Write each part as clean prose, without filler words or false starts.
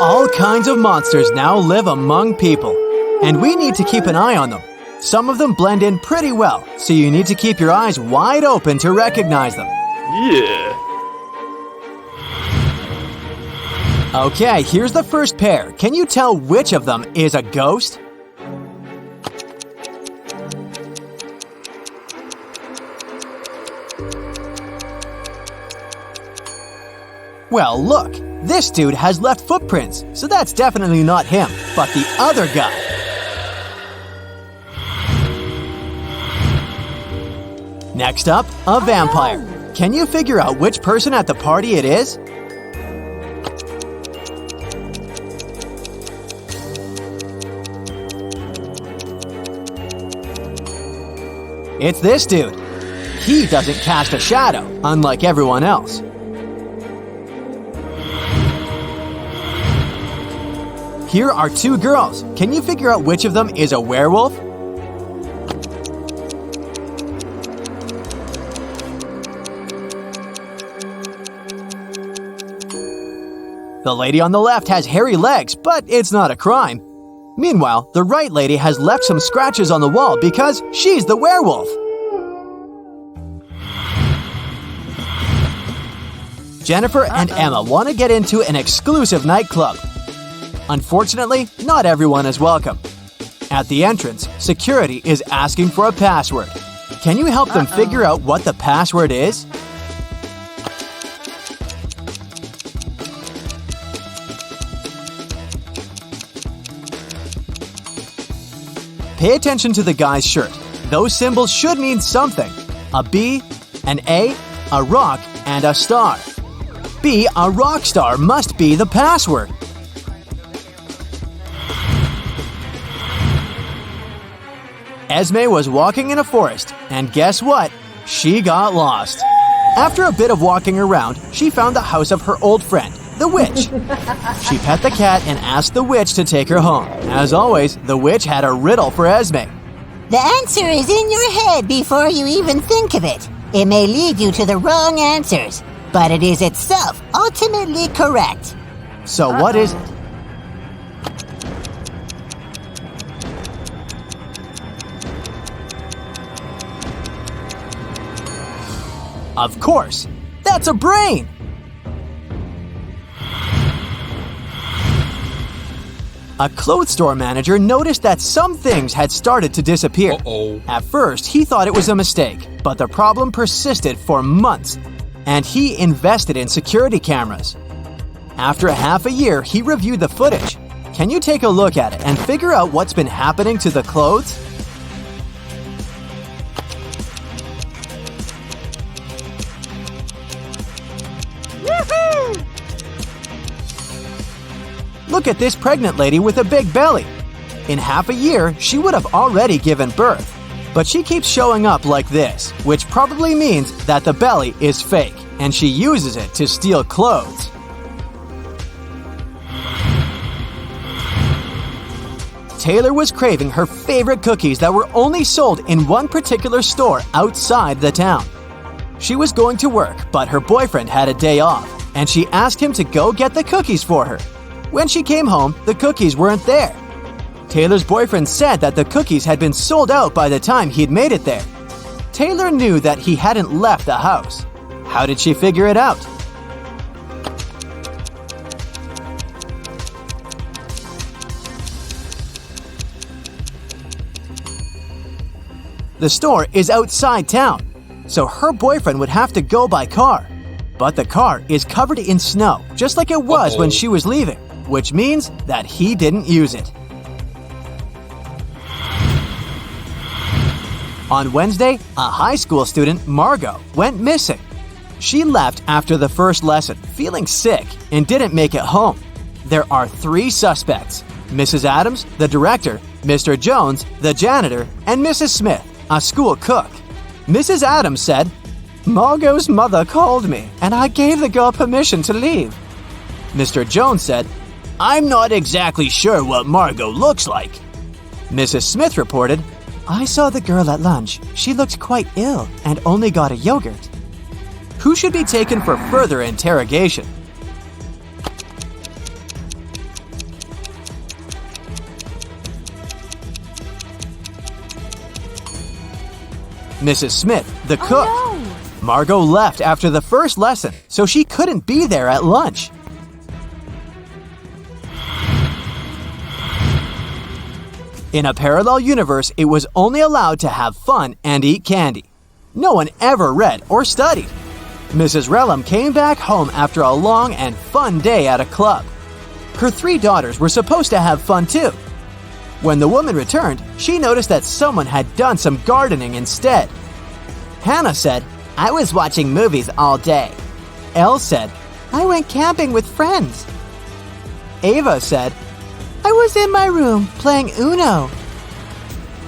All kinds of monsters now live among people, and we need to keep an eye on them. Some of them blend in pretty well, so you need to keep your eyes wide open to recognize them. Yeah. Okay, here's the first pair. Can you tell which of them is a ghost? Well, look, this dude has left footprints, so that's definitely not him, but the other guy. Next up, a vampire. Can you figure out which person at the party it is? It's this dude. He doesn't cast a shadow, unlike everyone else. Here are two girls. Can you figure out which of them is a werewolf? The lady on the left has hairy legs, but it's not a crime. Meanwhile, the right lady has left some scratches on the wall because she's the werewolf. Jennifer and Emma want to get into an exclusive nightclub. Unfortunately, not everyone is welcome. At the entrance, security is asking for a password. Can you help them figure out what the password is? Pay attention to the guy's shirt. Those symbols should mean something. A B, an A, a rock, and a star. B, a rock star must be the password. Esme was walking in a forest, and guess what? She got lost. After a bit of walking around, she found the house of her old friend, the witch. She pet the cat and asked the witch to take her home. As always, the witch had a riddle for Esme. The answer is in your head before you even think of it. It may lead you to the wrong answers, but it is itself ultimately correct. So what is it? Of course, that's a brain! A clothes store manager noticed that some things had started to disappear. At first, he thought it was a mistake, but the problem persisted for months, and he invested in security cameras. After a half a year, he reviewed the footage. Can you take a look at it and figure out what's been happening to the clothes? Look at this pregnant lady with a big belly. In half a year, she would have already given birth. But she keeps showing up like this, which probably means that the belly is fake, and she uses it to steal clothes. Taylor was craving her favorite cookies that were only sold in one particular store outside the town. She was going to work, but her boyfriend had a day off, and she asked him to go get the cookies for her. When she came home, the cookies weren't there. Taylor's boyfriend said that the cookies had been sold out by the time he'd made it there. Taylor knew that he hadn't left the house. How did she figure it out? The store is outside town, so her boyfriend would have to go by car. But the car is covered in snow, just like it was when she was leaving, which means that he didn't use it. On Wednesday, a high school student, Margot, went missing. She left after the first lesson, feeling sick, and didn't make it home. There are 3 suspects: Mrs. Adams, the director, Mr. Jones, the janitor, and Mrs. Smith, a school cook. Mrs. Adams said, "Margot's mother called me, and I gave the girl permission to leave." Mr. Jones said, "I'm not exactly sure what Margot looks like." Mrs. Smith reported, "I saw the girl at lunch. She looked quite ill and only got a yogurt." Who should be taken for further interrogation? Mrs. Smith, the cook. Oh, no. Margot left after the first lesson, so she couldn't be there at lunch. In a parallel universe, it was only allowed to have fun and eat candy. No one ever read or studied. Mrs. Relham came back home after a long and fun day at a club. Her 3 daughters were supposed to have fun too. When the woman returned, she noticed that someone had done some gardening instead. Hannah said, "I was watching movies all day." Elle said, "I went camping with friends." Ava said, "I was in my room playing Uno."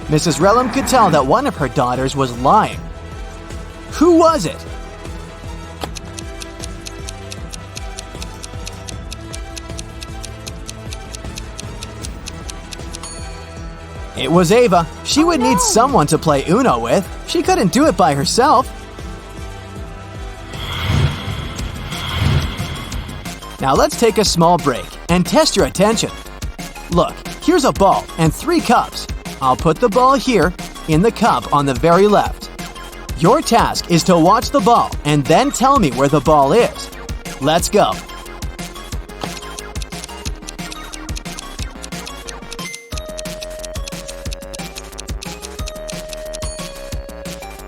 Mrs. Relham could tell that one of her daughters was lying. Who was it? It was Ava. She would need someone to play Uno with. She couldn't do it by herself. Now let's take a small break and test your attention. Look, here's a ball and 3 cups. I'll put the ball here in the cup on the very left. Your task is to watch the ball and then tell me where the ball is. Let's go.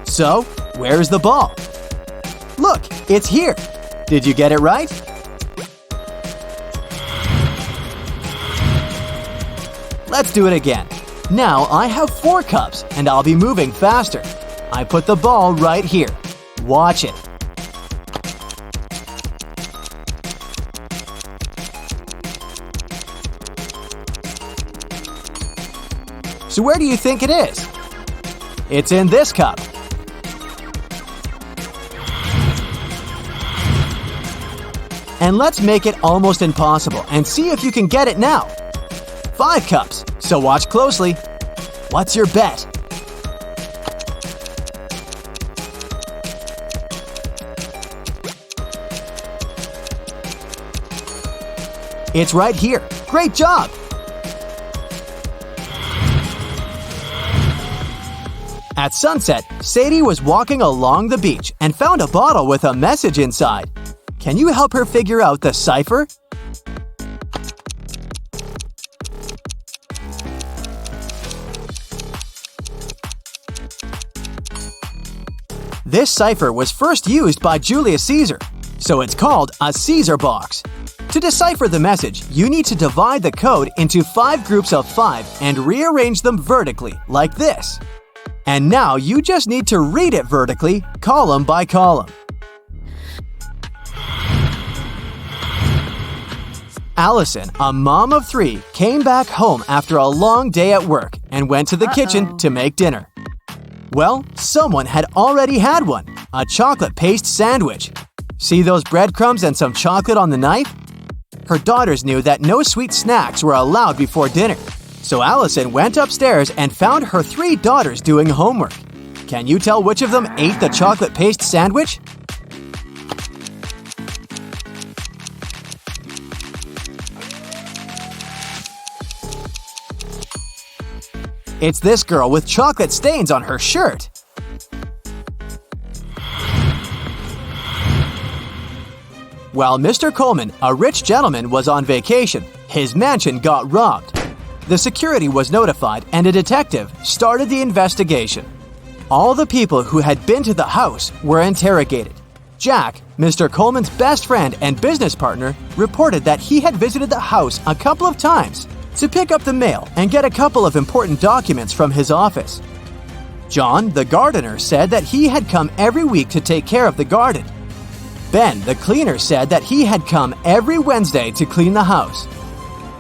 So, where's the ball? Look, it's here. Did you get it right? Let's do it again. Now I have 4 cups and I'll be moving faster. I put the ball right here. Watch it. So where do you think it is? It's in this cup. And let's make it almost impossible and see if you can get it now. 5 cups, so watch closely. What's your bet? It's right here. Great job! At sunset, Sadie was walking along the beach and found a bottle with a message inside. Can you help her figure out the cipher? This cipher was first used by Julius Caesar, so it's called a Caesar box. To decipher the message, you need to divide the code into 5 groups of 5 and rearrange them vertically, like this. And now you just need to read it vertically, column by column. Allison, a mom of 3, came back home after a long day at work and went to the kitchen to make dinner. Well, someone had already had one, a chocolate paste sandwich. See those breadcrumbs and some chocolate on the knife? Her daughters knew that no sweet snacks were allowed before dinner, so Allison went upstairs and found her 3 daughters doing homework. Can you tell which of them ate the chocolate paste sandwich? It's this girl with chocolate stains on her shirt. While Mr. Coleman, a rich gentleman, was on vacation, his mansion got robbed. The security was notified and a detective started the investigation. All the people who had been to the house were interrogated. Jack, Mr. Coleman's best friend and business partner, reported that he had visited the house a couple of times to pick up the mail and get a couple of important documents from his office. John, the gardener, said that he had come every week to take care of the garden. Ben, the cleaner, said that he had come every Wednesday to clean the house.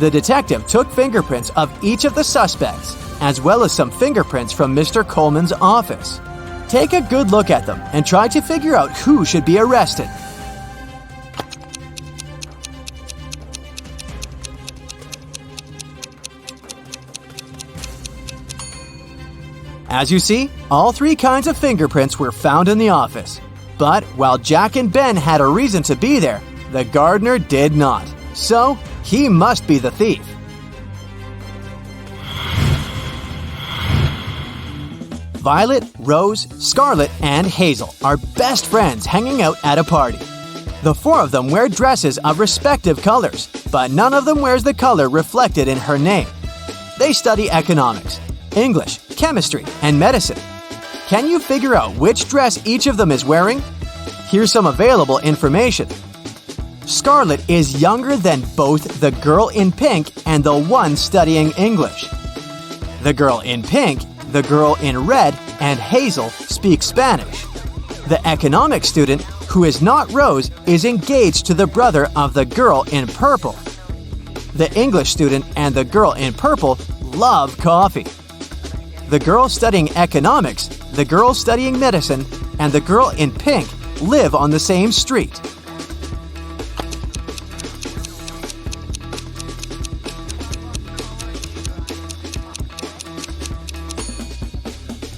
The detective took fingerprints of each of the suspects, as well as some fingerprints from Mr. Coleman's office. Take a good look at them and try to figure out who should be arrested. As you see, all 3 kinds of fingerprints were found in the office. But while Jack and Ben had a reason to be there, the gardener did not. So, he must be the thief. Violet, Rose, Scarlet, and Hazel are best friends hanging out at a party. The four of them wear dresses of respective colors, but none of them wears the color reflected in her name. They study economics, English, chemistry, and medicine. Can you figure out which dress each of them is wearing? Here's some available information. Scarlet is younger than both the girl in pink and the one studying English. The girl in pink, the girl in red, and Hazel speak Spanish. The economics student, who is not Rose, is engaged to the brother of the girl in purple. The English student and the girl in purple love coffee. The girl studying economics, the girl studying medicine, and the girl in pink live on the same street.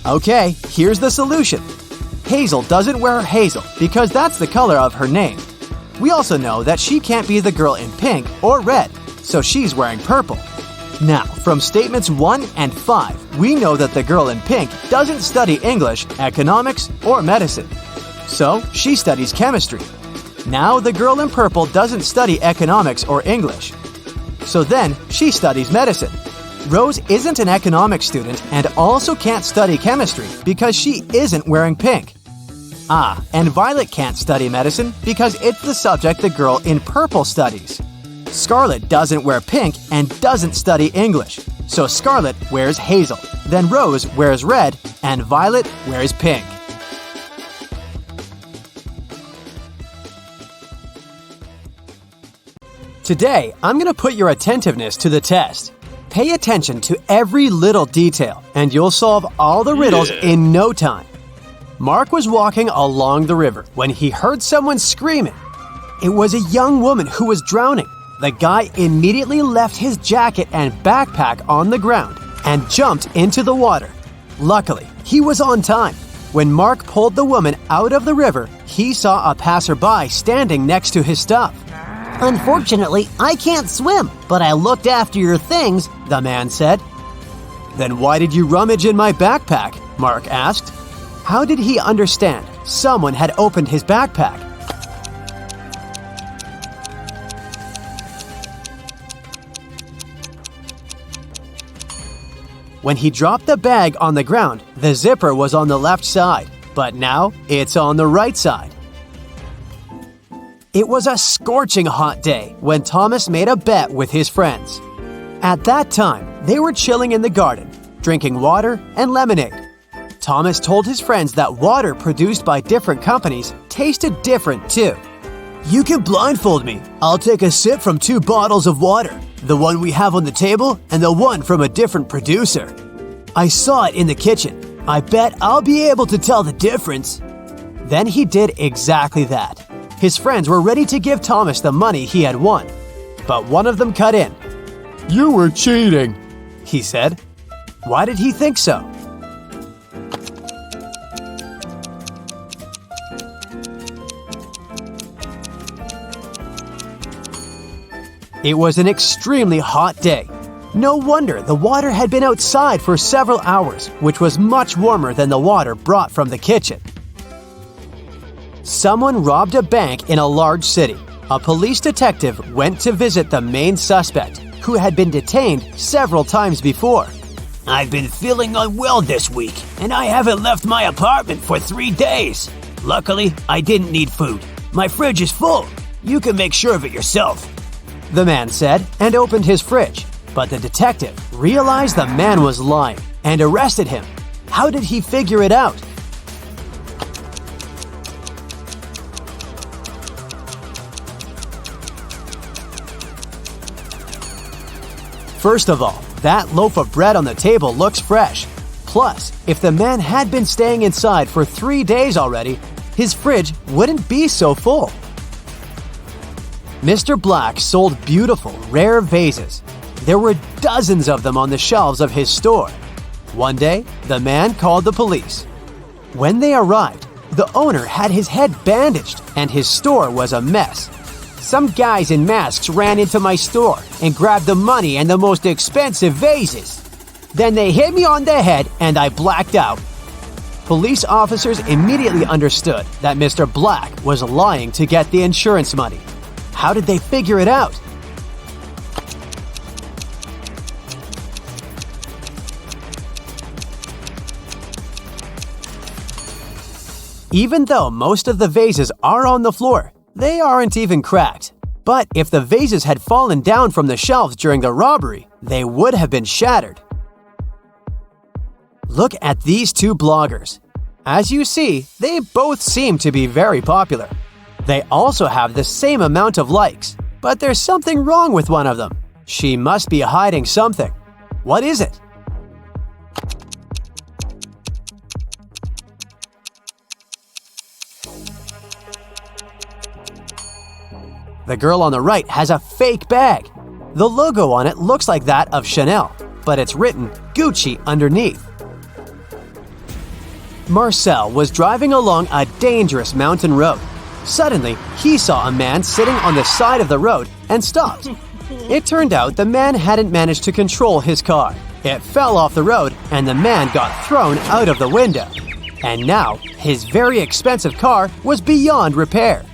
Okay, here's the solution. Hazel doesn't wear hazel because that's the color of her name. We also know that she can't be the girl in pink or red, so she's wearing purple. Now, from statements 1 and 5, we know that the girl in pink doesn't study English, economics, or medicine. So, she studies chemistry. Now, the girl in purple doesn't study economics or English. So then, she studies medicine. Rose isn't an economics student and also can't study chemistry because she isn't wearing pink. And Violet can't study medicine because it's the subject the girl in purple studies. Scarlet doesn't wear pink and doesn't study English, so Scarlet wears hazel. Then Rose wears red and Violet wears pink. Today, I'm going to put your attentiveness to the test. Pay attention to every little detail, and you'll solve all the riddles in no time. Mark was walking along the river when he heard someone screaming. It was a young woman who was drowning. The guy immediately left his jacket and backpack on the ground and jumped into the water. Luckily, he was on time. When Mark pulled the woman out of the river, he saw a passerby standing next to his stuff. Unfortunately, I can't swim, but I looked after your things, the man said. Then why did you rummage in my backpack? Mark asked. How did he understand someone had opened his backpack? When he dropped the bag on the ground, the zipper was on the left side, but now it's on the right side. It was a scorching hot day when Thomas made a bet with his friends. At that time, they were chilling in the garden, drinking water and lemonade. Thomas told his friends that water produced by different companies tasted different too. You can blindfold me. I'll take a sip from 2 bottles of water, the one we have on the table and the one from a different producer. I saw it in the kitchen. I bet I'll be able to tell the difference. Then he did exactly that. His friends were ready to give Thomas the money he had won. But one of them cut in. You were cheating, he said. Why did he think so? It was an extremely hot day. No wonder the water had been outside for several hours, which was much warmer than the water brought from the kitchen. Someone robbed a bank in a large city. A police detective went to visit the main suspect, who had been detained several times before. I've been feeling unwell this week, and I haven't left my apartment for 3 days. Luckily, I didn't need food. My fridge is full. You can make sure of it yourself, the man said and opened his fridge. But the detective realized the man was lying and arrested him. How did he figure it out? First of all, that loaf of bread on the table looks fresh. Plus, if the man had been staying inside for 3 days already, his fridge wouldn't be so full. Mr. Black sold beautiful, rare vases. There were dozens of them on the shelves of his store. One day, the man called the police. When they arrived, the owner had his head bandaged and his store was a mess. Some guys in masks ran into my store and grabbed the money and the most expensive vases. Then they hit me on the head and I blacked out. Police officers immediately understood that Mr. Black was lying to get the insurance money. How did they figure it out? Even though most of the vases are on the floor, they aren't even cracked. But if the vases had fallen down from the shelves during the robbery, they would have been shattered. Look at these two bloggers. As you see, they both seem to be very popular. They also have the same amount of likes, but there's something wrong with one of them. She must be hiding something. What is it? The girl on the right has a fake bag. The logo on it looks like that of Chanel, but it's written Gucci underneath. Marcel was driving along a dangerous mountain road. Suddenly, he saw a man sitting on the side of the road and stopped. It turned out the man hadn't managed to control his car. It fell off the road and the man got thrown out of the window. And now, his very expensive car was beyond repair.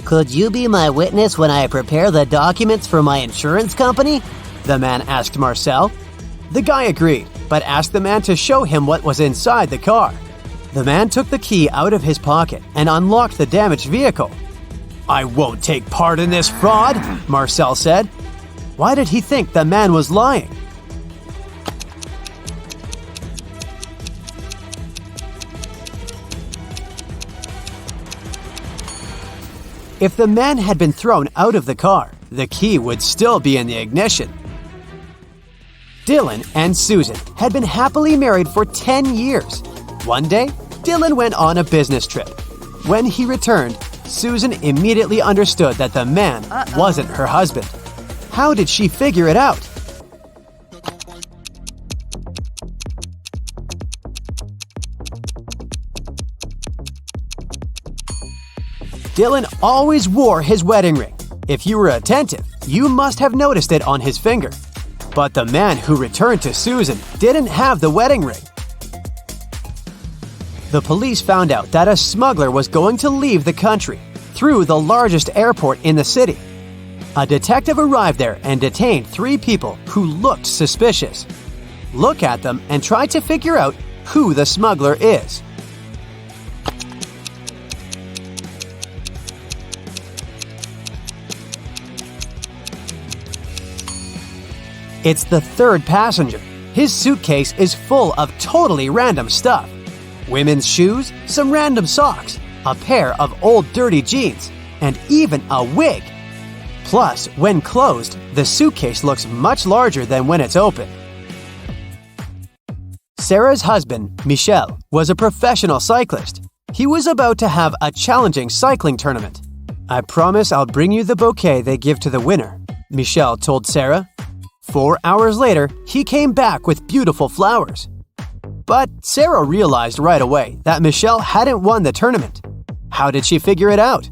Could you be my witness when I prepare the documents for my insurance company? The man asked Marcel. The guy agreed, but asked the man to show him what was inside the car. The man took the key out of his pocket and unlocked the damaged vehicle. "I won't take part in this fraud," Marcel said. Why did he think the man was lying? If the man had been thrown out of the car, the key would still be in the ignition. Dylan and Susan had been happily married for 10 years. One day, Dylan went on a business trip. When he returned, Susan immediately understood that the man wasn't her husband. How did she figure it out? Dylan always wore his wedding ring. If you were attentive, you must have noticed it on his finger. But the man who returned to Susan didn't have the wedding ring. The police found out that a smuggler was going to leave the country through the largest airport in the city. A detective arrived there and detained 3 people who looked suspicious. Look at them and try to figure out who the smuggler is. It's the third passenger. His suitcase is full of totally random stuff. Women's shoes, some random socks, a pair of old dirty jeans, and even a wig. Plus, when closed, the suitcase looks much larger than when it's open. Sarah's husband, Michel, was a professional cyclist. He was about to have a challenging cycling tournament. "I promise I'll bring you the bouquet they give to the winner," Michel told Sarah. 4 hours later, he came back with beautiful flowers. But Sarah realized right away that Michelle hadn't won the tournament. How did she figure it out?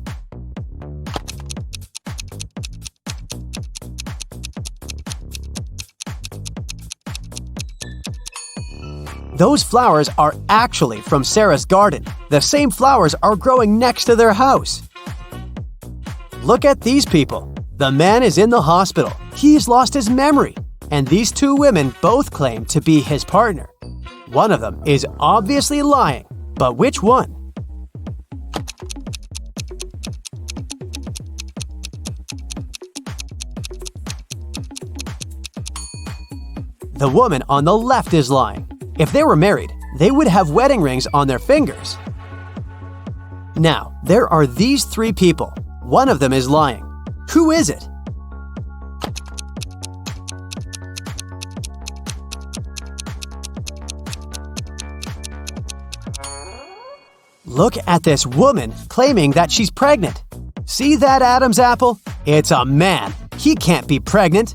Those flowers are actually from Sarah's garden. The same flowers are growing next to their house. Look at these people. The man is in the hospital. He's lost his memory. And these 2 women both claim to be his partner. One of them is obviously lying, but which one? The woman on the left is lying. If they were married, they would have wedding rings on their fingers. Now, there are these 3 people. One of them is lying. Who is it? Look at this woman claiming that she's pregnant. See that Adam's apple? It's a man. He can't be pregnant.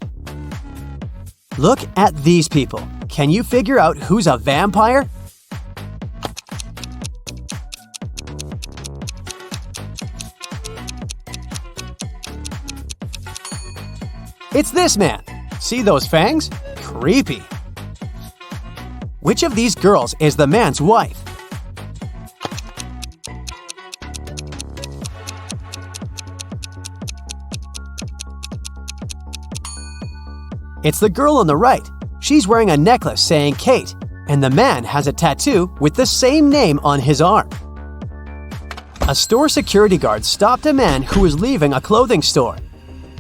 Look at these people. Can you figure out who's a vampire? It's this man. See those fangs? Creepy. Which of these girls is the man's wife? It's the girl on the right. She's wearing a necklace saying Kate, and the man has a tattoo with the same name on his arm. A store security guard stopped a man who was leaving a clothing store.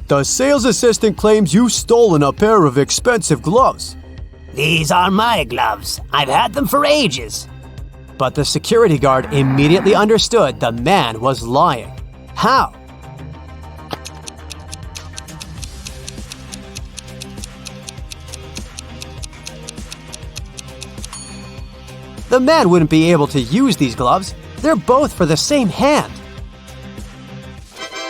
The sales assistant claims you've stolen a pair of expensive gloves. These are my gloves. I've had them for ages. But the security guard immediately understood the man was lying. How? The man wouldn't be able to use these gloves. They're both for the same hand.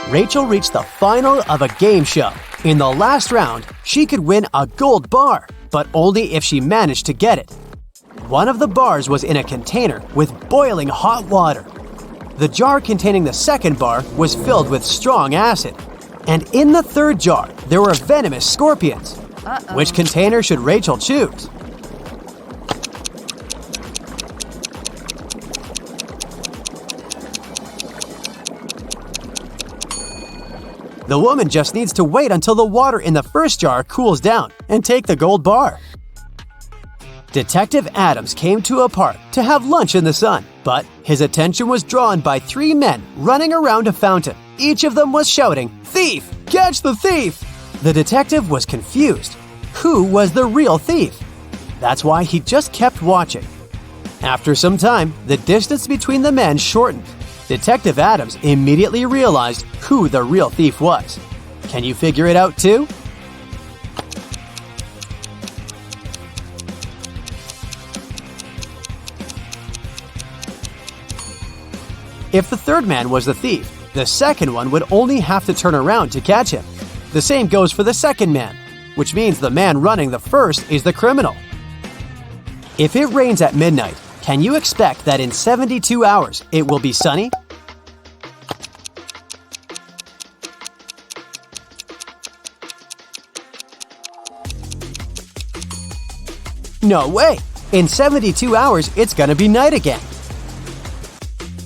Rachel reached the final of a game show. In the last round, she could win a gold bar, but only if she managed to get it. One of the bars was in a container with boiling hot water. The jar containing the second bar was filled with strong acid. And in the third jar, there were venomous scorpions. Which container should Rachel choose? The woman just needs to wait until the water in the first jar cools down and take the gold bar. Detective Adams came to a park to have lunch in the sun, but his attention was drawn by 3 men running around a fountain. Each of them was shouting, "Thief! Catch the thief!" The detective was confused. Who was the real thief? That's why he just kept watching. After some time, the distance between the men shortened. Detective Adams immediately realized who the real thief was. Can you figure it out too? If the third man was the thief, the second one would only have to turn around to catch him. The same goes for the second man, which means the man running the first is the criminal. If it rains at midnight, can you expect that in 72 hours it will be sunny? No way! In 72 hours, it's gonna be night again.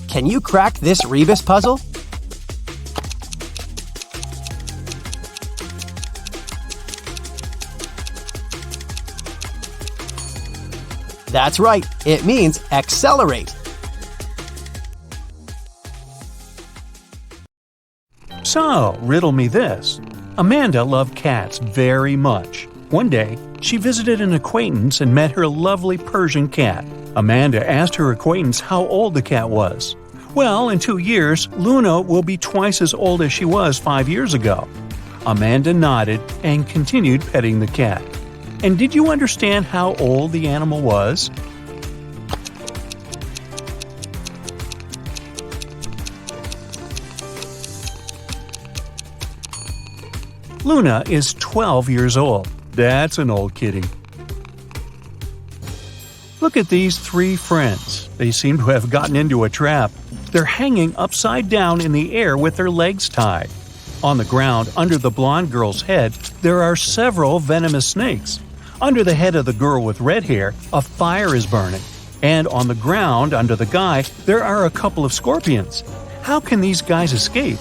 Can you crack this rebus puzzle? That's right, it means accelerate. So, riddle me this. Amanda loved cats very much. One day, she visited an acquaintance and met her lovely Persian cat. Amanda asked her acquaintance how old the cat was. Well, in 2 years, Luna will be twice as old as she was 5 years ago. Amanda nodded and continued petting the cat. And did you understand how old the animal was? Luna is 12 years old. That's an old kitty. Look at these 3 friends. They seem to have gotten into a trap. They're hanging upside down in the air with their legs tied. On the ground, under the blonde girl's head, there are several venomous snakes. Under the head of the girl with red hair, a fire is burning. And on the ground, under the guy, there are a couple of scorpions. How can these guys escape?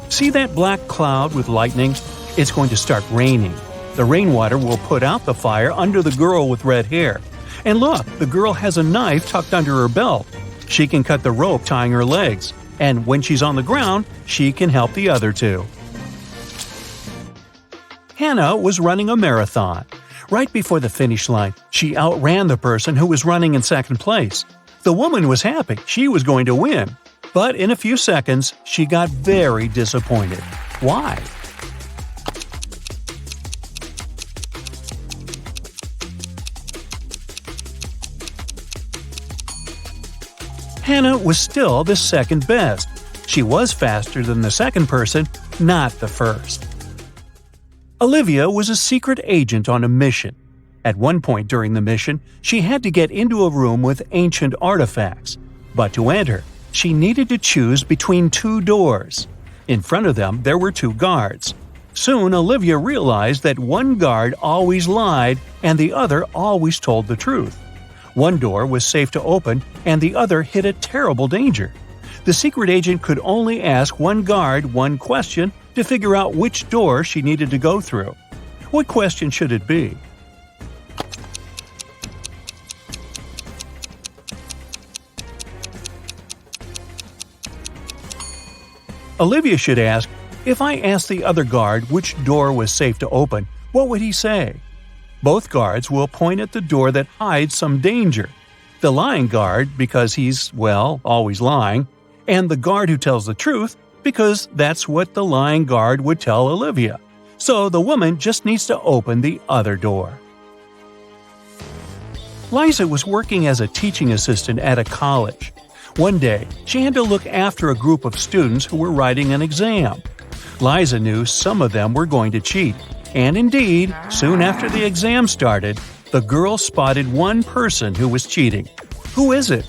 See that black cloud with lightning? It's going to start raining. The rainwater will put out the fire under the girl with red hair. And look, the girl has a knife tucked under her belt. She can cut the rope tying her legs. And when she's on the ground, she can help the other 2. Hannah was running a marathon. Right before the finish line, she outran the person who was running in second place. The woman was happy she was going to win. But in a few seconds, she got very disappointed. Why? Hannah was still the second best. She was faster than the second person, not the first. Olivia was a secret agent on a mission. At one point during the mission, she had to get into a room with ancient artifacts. But to enter, she needed to choose between 2 doors. In front of them, there were 2 guards. Soon, Olivia realized that one guard always lied and the other always told the truth. One door was safe to open and the other hid a terrible danger. The secret agent could only ask one guard one question to figure out which door she needed to go through. What question should it be? Olivia should ask, if I asked the other guard which door was safe to open, what would he say? Both guards will point at the door that hides some danger. The lying guard, because he's, well, always lying, and the guard who tells the truth, because that's what the lying guard would tell Olivia. So the woman just needs to open the other door. Liza was working as a teaching assistant at a college. One day, she had to look after a group of students who were writing an exam. Liza knew some of them were going to cheat, and indeed, soon after the exam started, the girl spotted one person who was cheating. Who is it?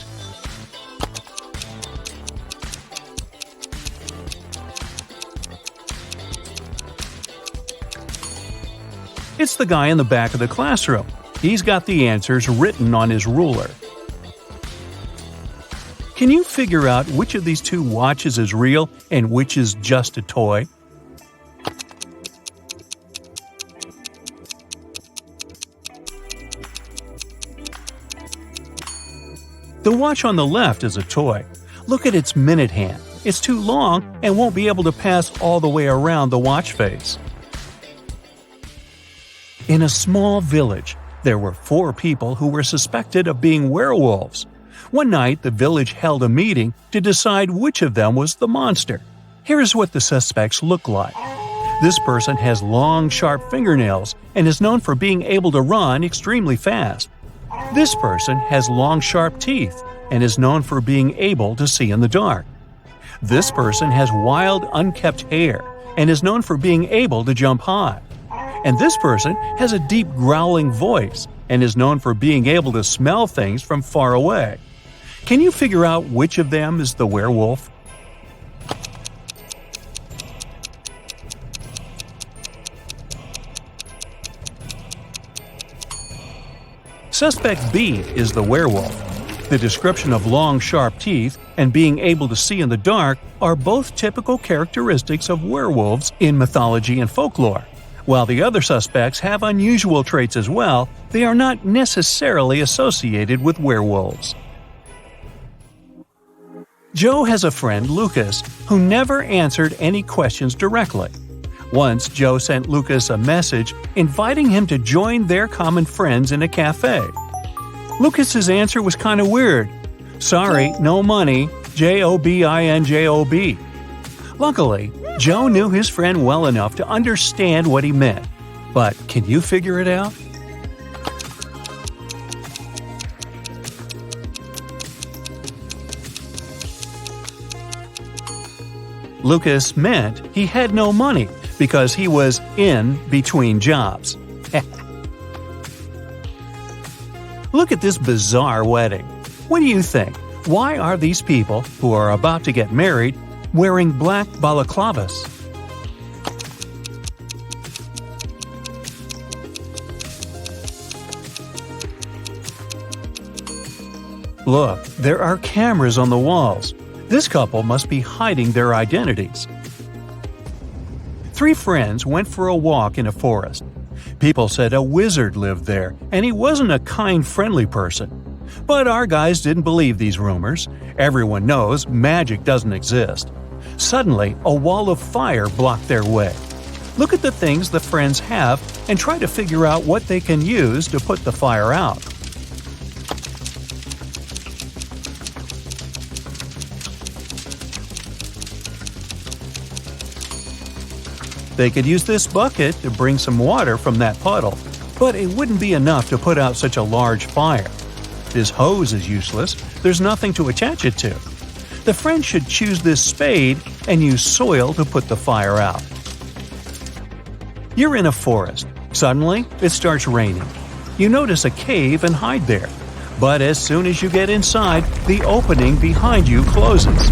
It's the guy in the back of the classroom. He's got the answers written on his ruler. Can you figure out which of these two watches is real and which is just a toy? The watch on the left is a toy. Look at its minute hand. It's too long and won't be able to pass all the way around the watch face. In a small village, there were 4 people who were suspected of being werewolves. One night, the village held a meeting to decide which of them was the monster. Here is what the suspects look like. This person has long, sharp fingernails and is known for being able to run extremely fast. This person has long, sharp teeth and is known for being able to see in the dark. This person has wild, unkempt hair and is known for being able to jump high. And this person has a deep growling voice and is known for being able to smell things from far away. Can you figure out which of them is the werewolf? Suspect B is the werewolf. The description of long, sharp teeth and being able to see in the dark are both typical characteristics of werewolves in mythology and folklore. While the other suspects have unusual traits as well, they are not necessarily associated with werewolves. Joe has a friend, Lucas, who never answered any questions directly. Once, Joe sent Lucas a message inviting him to join their common friends in a cafe. Lucas's answer was kind of weird. Sorry, no money, Jobinjob. Luckily, Joe knew his friend well enough to understand what he meant. But can you figure it out? Lucas meant he had no money because he was in between jobs. Look at this bizarre wedding. What do you think? Why are these people, who are about to get married, wearing black balaclavas? Look, there are cameras on the walls. This couple must be hiding their identities. 3 friends went for a walk in a forest. People said a wizard lived there, and he wasn't a kind, friendly person. But our guys didn't believe these rumors. Everyone knows magic doesn't exist. Suddenly, a wall of fire blocked their way. Look at the things the friends have and try to figure out what they can use to put the fire out. They could use this bucket to bring some water from that puddle, but it wouldn't be enough to put out such a large fire. This hose is useless, there's nothing to attach it to. The friends should choose this spade and use soil to put the fire out. You're in a forest. Suddenly, it starts raining. You notice a cave and hide there. But as soon as you get inside, the opening behind you closes.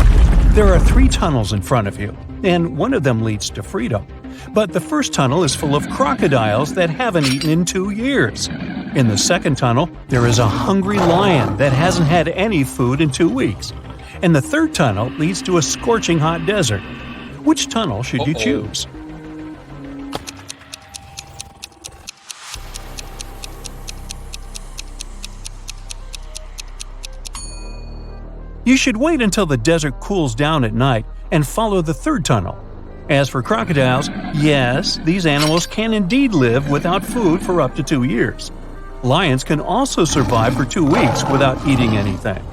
There are 3 tunnels in front of you, and one of them leads to freedom. But the first tunnel is full of crocodiles that haven't eaten in 2 years. In the second tunnel, there is a hungry lion that hasn't had any food in 2 weeks. And the third tunnel leads to a scorching hot desert. Which tunnel should you choose? You should wait until the desert cools down at night and follow the third tunnel. As for crocodiles, yes, these animals can indeed live without food for up to 2 years. Lions can also survive for 2 weeks without eating anything.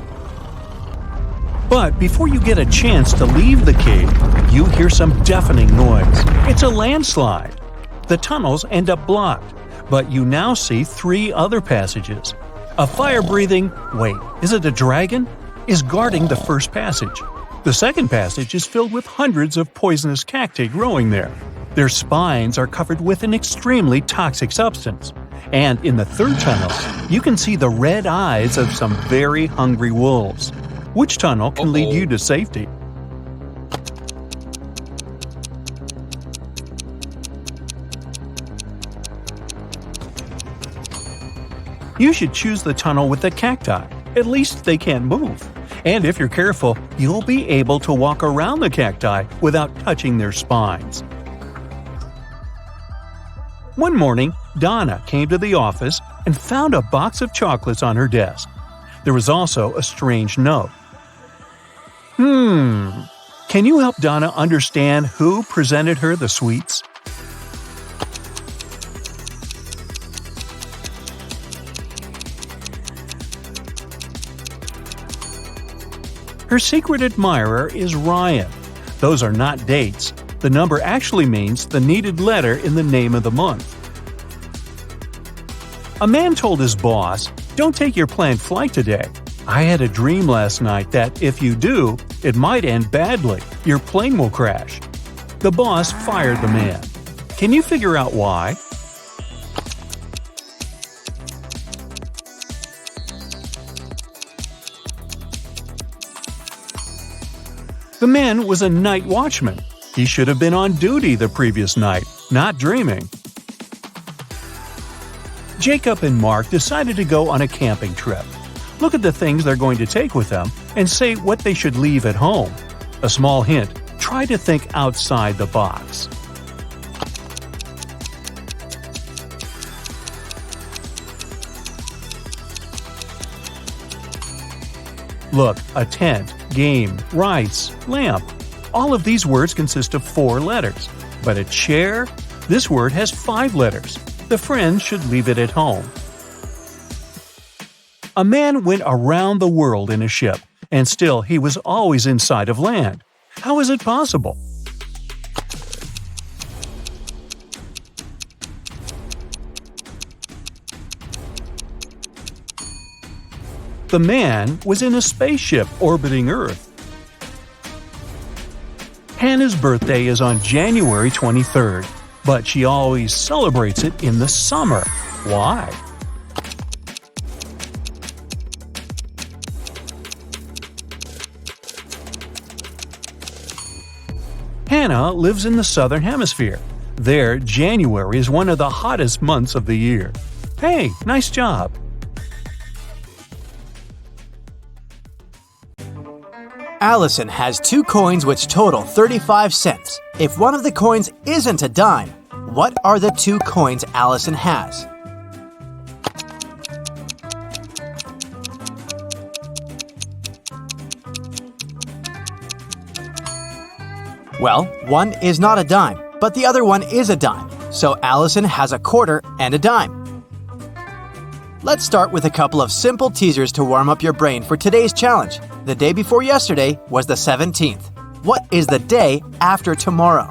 But before you get a chance to leave the cave, you hear some deafening noise. It's a landslide. The tunnels end up blocked, but you now see 3 other passages. A fire-breathing, wait, is it a dragon? Is guarding the first passage. The second passage is filled with hundreds of poisonous cacti growing there. Their spines are covered with an extremely toxic substance. And in the third tunnel, you can see the red eyes of some very hungry wolves. Which tunnel can lead you to safety? You should choose the tunnel with the cacti. At least they can't move. And if you're careful, you'll be able to walk around the cacti without touching their spines. One morning, Donna came to the office and found a box of chocolates on her desk. There was also a strange note. Can you help Donna understand who presented her the sweets? Her secret admirer is Ryan. Those are not dates. The number actually means the needed letter in the name of the month. A man told his boss, "Don't take your planned flight today. I had a dream last night that if you do, it might end badly. Your plane will crash." The boss fired the man. Can you figure out why? The man was a night watchman. He should have been on duty the previous night, not dreaming. Jacob and Mark decided to go on a camping trip. Look at the things they're going to take with them and say what they should leave at home. A small hint, try to think outside the box. Look, a tent, game, rice, lamp. All of these words consist of 4 letters. But a chair? This word has 5 letters. The friend should leave it at home. A man went around the world in a ship, and still he was always in sight of land. How is it possible? The man was in a spaceship orbiting Earth. Hannah's birthday is on January 23rd, but she always celebrates it in the summer. Why? Hannah lives in the Southern Hemisphere. There, January is one of the hottest months of the year. Hey, nice job! Allison has 2 coins which total 35 cents. If one of the coins isn't a dime, what are the 2 coins Allison has? Well, one is not a dime, but the other one is a dime, so Allison has a quarter and a dime. Let's start with a couple of simple teasers to warm up your brain for today's challenge. The day before yesterday was the 17th. What is the day after tomorrow?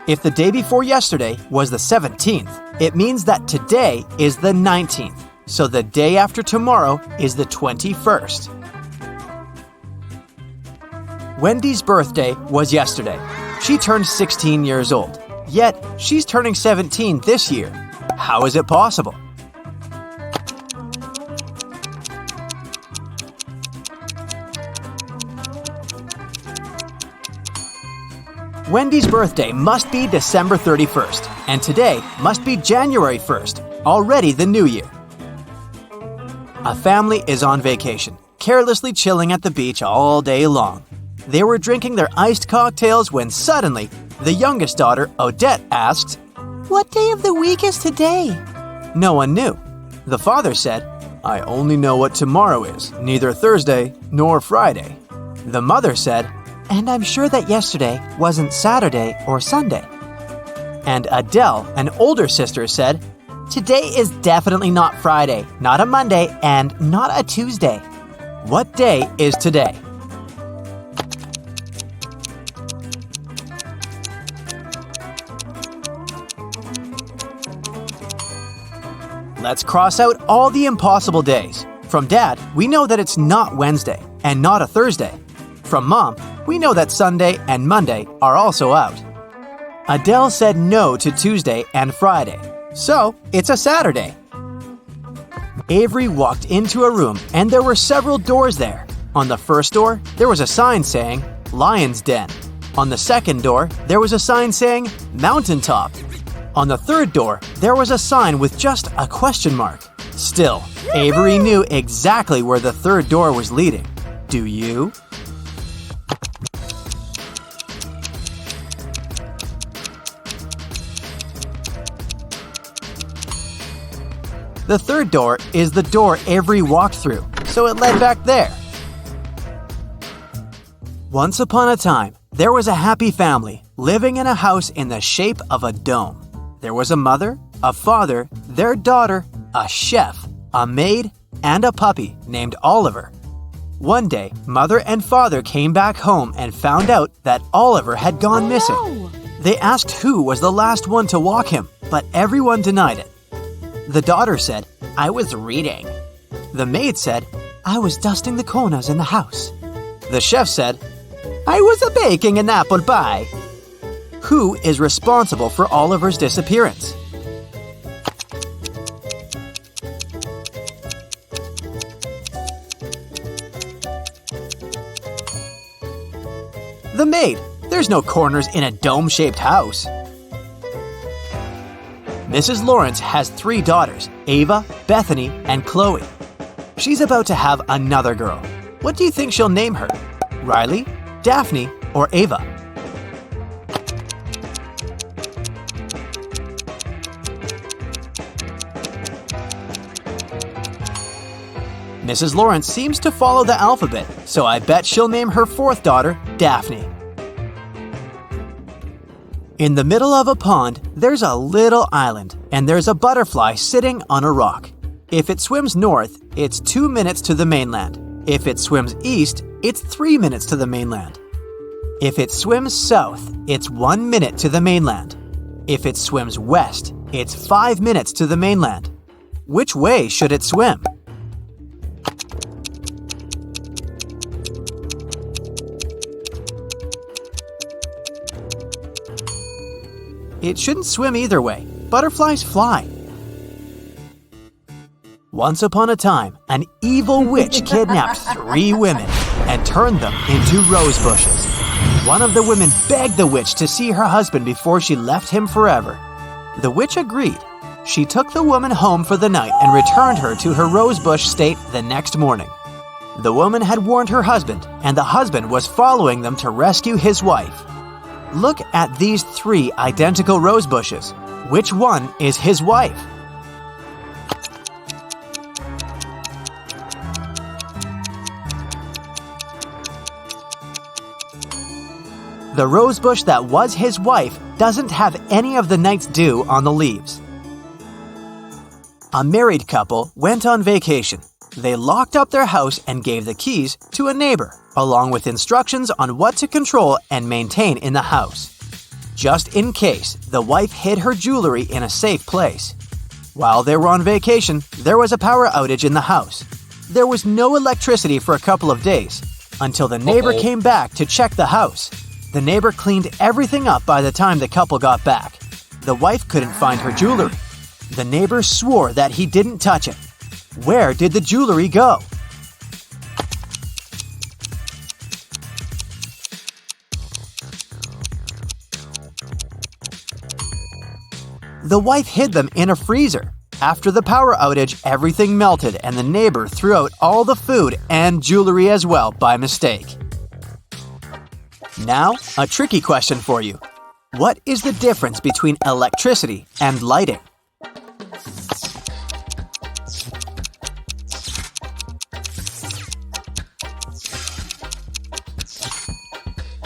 If the day before yesterday was the 17th, it means that today is the 19th. So the day after tomorrow is the 21st. Wendy's birthday was yesterday. She turned 16 years old. Yet, she's turning 17 this year. How is it possible? Wendy's birthday must be December 31st, and today must be January 1st, already the new year. A family is on vacation, carelessly chilling at the beach all day long. They were drinking their iced cocktails when suddenly, the youngest daughter, Odette, asked, "What day of the week is today?" No one knew. The father said, "I only know what tomorrow is, neither Thursday nor Friday." The mother said, "And I'm sure that yesterday wasn't Saturday or Sunday." And Adele, an older sister, said, "Today is definitely not Friday, not a Monday, and not a Tuesday." What day is today? Let's cross out all the impossible days. From Dad, we know that it's not Wednesday and not a Thursday. From Mom, we know that Sunday and Monday are also out. Adele said no to Tuesday and Friday, so it's a Saturday. Avery walked into a room and there were several doors there. On the first door, there was a sign saying, Lion's Den. On the second door, there was a sign saying, Mountaintop. On the third door, there was a sign with just a question mark. Still, Avery knew exactly where the third door was leading. Do you? The third door is the door Avery walked through, so it led back there. Once upon a time, there was a happy family living in a house in the shape of a dome. There was a mother, a father, their daughter, a chef, a maid, and a puppy named Oliver. One day, mother and father came back home and found out that Oliver had gone missing. No. They asked who was the last one to walk him, but everyone denied it. The daughter said, "I was reading." The maid said, "I was dusting the corners in the house." The chef said, "I was baking an apple pie." Who is responsible for Oliver's disappearance? The maid. There's no corners in a dome-shaped house. Mrs. Lawrence has 3 daughters, Ava, Bethany, and Chloe. She's about to have another girl. What do you think she'll name her? Riley, Daphne, or Ava? Mrs. Lawrence seems to follow the alphabet, so I bet she'll name her 4th daughter Daphne. In the middle of a pond, there's a little island, and there's a butterfly sitting on a rock. If it swims north, it's 2 minutes to the mainland. If it swims east, it's 3 minutes to the mainland. If it swims south, it's 1 minute to the mainland. If it swims west, it's 5 minutes to the mainland. Which way should it swim? It shouldn't swim either way. Butterflies fly. Once upon a time, an evil witch kidnapped 3 women and turned them into rose bushes. One of the women begged the witch to see her husband before she left him forever. The witch agreed. She took the woman home for the night and returned her to her rosebush state the next morning. The woman had warned her husband, and the husband was following them to rescue his wife. Look at these 3 identical rose bushes. Which one is his wife? The rosebush that was his wife doesn't have any of the night's dew on the leaves. A married couple went on vacation. They locked up their house and gave the keys to a neighbor, along with instructions on what to control and maintain in the house. Just in case, the wife hid her jewelry in a safe place. While they were on vacation, there was a power outage in the house. There was no electricity for a couple of days, until the neighbor came back to check the house. The neighbor cleaned everything up by the time the couple got back. The wife couldn't find her jewelry. The neighbor swore that he didn't touch it. Where did the jewelry go? The wife hid them in a freezer. After the power outage, everything melted and the neighbor threw out all the food and jewelry as well by mistake. Now, a tricky question for you. What is the difference between electricity and lighting?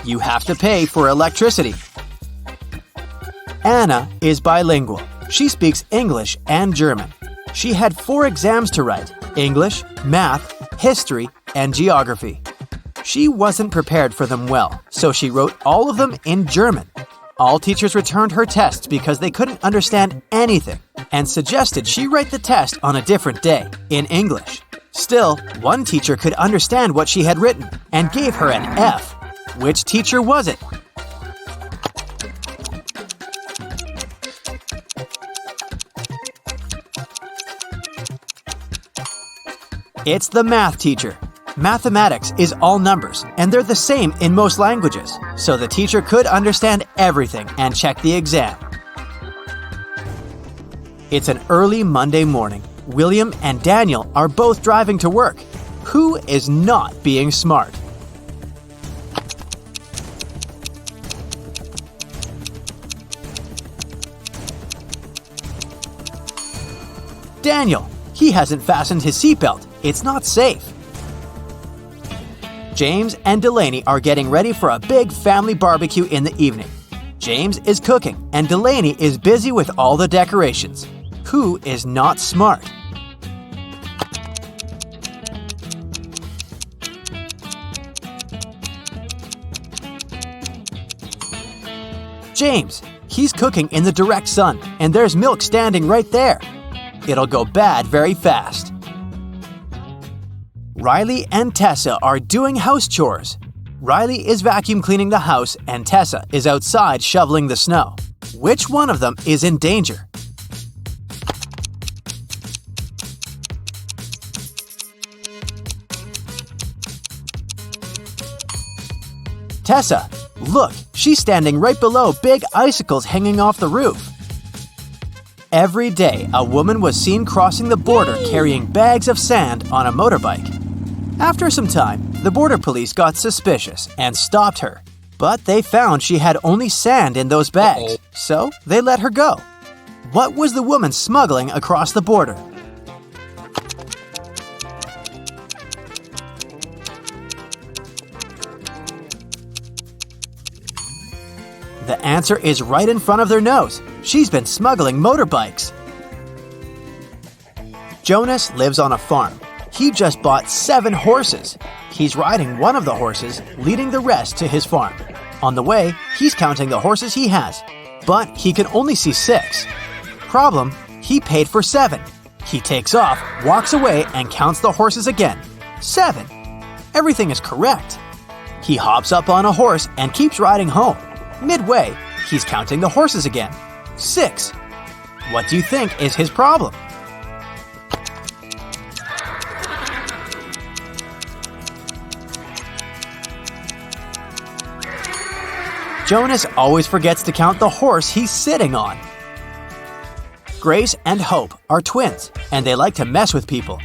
You have to pay for electricity. Anna is bilingual. She speaks English and German. She had 4 exams to write: English, math, history, and geography. She wasn't prepared for them well, so she wrote all of them in German. All teachers returned her tests because they couldn't understand anything and suggested she write the test on a different day, in English. Still, one teacher could understand what she had written and gave her an F. Which teacher was it? It's the math teacher. Mathematics is all numbers, and they're the same in most languages, so the teacher could understand everything and check the exam. It's an early Monday morning. William and Daniel are both driving to work. Who is not being smart? Daniel. He hasn't fastened his seatbelt. It's not safe. James and Delaney are getting ready for a big family barbecue in the evening. James is cooking and Delaney is busy with all the decorations. Who is not smart? James. He's cooking in the direct sun and there's milk standing right there. It'll go bad very fast. Riley and Tessa are doing house chores. Riley is vacuum cleaning the house and Tessa is outside shoveling the snow. Which one of them is in danger? Tessa, look, she's standing right below big icicles hanging off the roof. Every day, a woman was seen crossing the border carrying bags of sand on a motorbike. After some time, the border police got suspicious and stopped her. But they found she had only sand in those bags, so they let her go. What was the woman smuggling across the border? The answer is right in front of their nose. She's been smuggling motorbikes. Jonas lives on a farm. He just bought 7 horses. He's riding one of the horses, leading the rest to his farm. On the way, he's counting the horses he has, but he can only see 6. Problem, he paid for 7. He takes off, walks away, and counts the horses again. 7. Everything is correct. He hops up on a horse and keeps riding home. Midway, he's counting the horses again. 6. What do you think is his problem? Jonas always forgets to count the horse he's sitting on. Grace and Hope are twins, and they like to mess with people.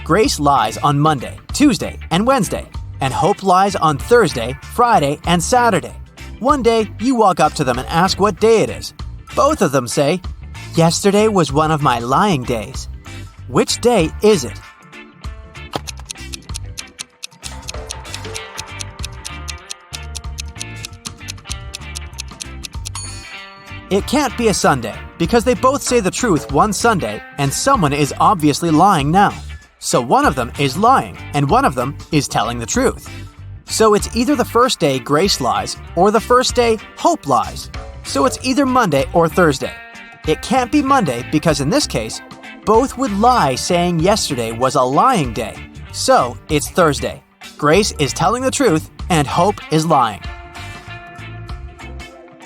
Grace lies on Monday, Tuesday, and Wednesday, and Hope lies on Thursday, Friday, and Saturday. One day, you walk up to them and ask what day it is. Both of them say, "Yesterday was one of my lying days." Which day is it? It can't be a Sunday, because they both say the truth one Sunday, and someone is obviously lying now. So one of them is lying, and one of them is telling the truth. So it's either the first day Grace lies, or the first day Hope lies. So it's either Monday or Thursday. It can't be Monday because in this case, both would lie saying yesterday was a lying day. So it's Thursday. Grace is telling the truth, and Hope is lying.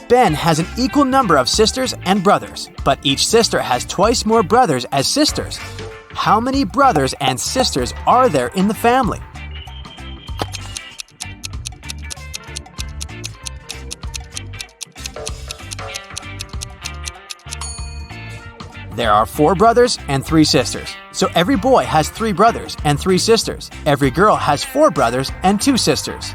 Ben has an equal number of sisters and brothers, but each sister has twice more brothers as sisters. How many brothers and sisters are there in the family? There are 4 brothers and 3 sisters. So every boy has 3 brothers and 3 sisters. Every girl has 4 brothers and 2 sisters.